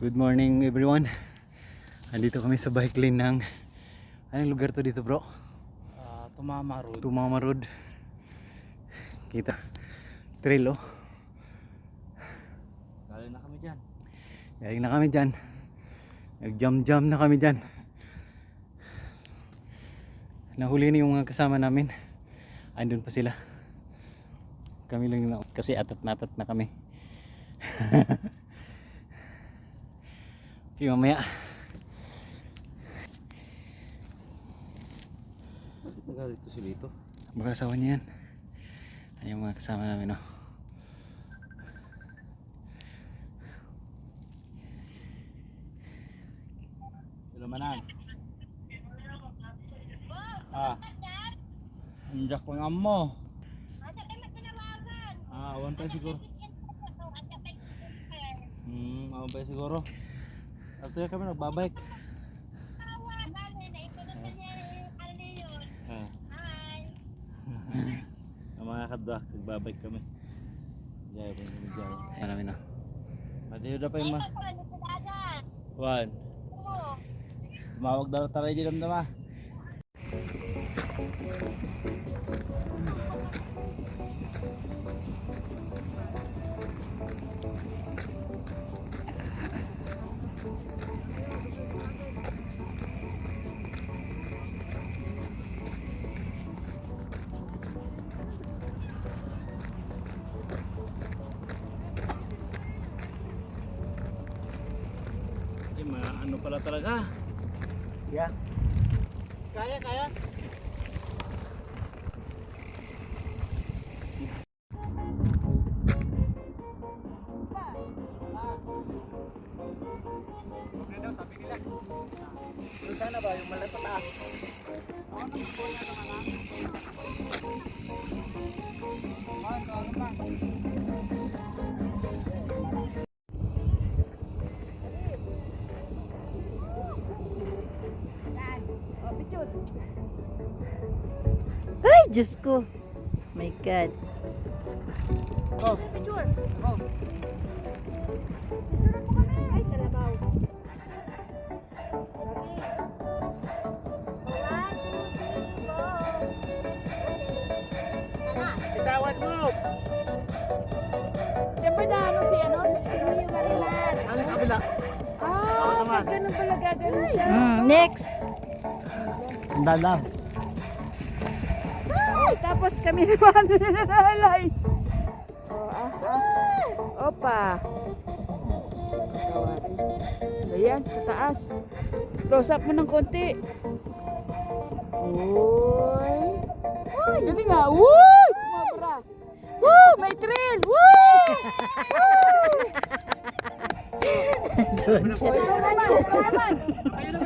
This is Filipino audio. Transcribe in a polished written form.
Good morning everyone. Andito kami sa bike lane ng anong lugar to dito bro? Tumama Road. Tumama Road. Kita trail oh. Galing na kami dyan. Galing na kami dyan. Nag-jam na kami dyan. Nahuli na yung mga kasama namin. Andun pa sila. Kami lang na kasi atat na kami. Sige mamaya. Bakit nagalito sila ito? Baka asawa niya yan. Ano yung mga kasama namin oh. Sila manan. Anjak ko ng amo. Awan pa siguro. Awan pa siguro. Ato ya kami nagbabike. Ang mga kadwa, nagbabike kami. Jaya pa yung jaya. Ayan namin oh. Madiyo na pa yung Juan. Tumawag daw taray di damdama. Ano pala talaga? Yeah. Kaya. Okay daw sabi nila. Yung sana ba yung malay pataas? Ay, Diyos ko. My God. Oh, Picture. oh. Ay, talabaw. Bitawan mo. Siyempre na ano si ano? Si Marilan. Ano sa kabila? Pag ganun pala gagawin siya. Next. Dalam. Ay, tapos kami naman nanalay. Opa. Ayan, sa taas. Close up mo ng konti. Uy. Uy, galing nga. Uy! Sumabra. Woo! May thrill! Woo! Woo! Ayun naman.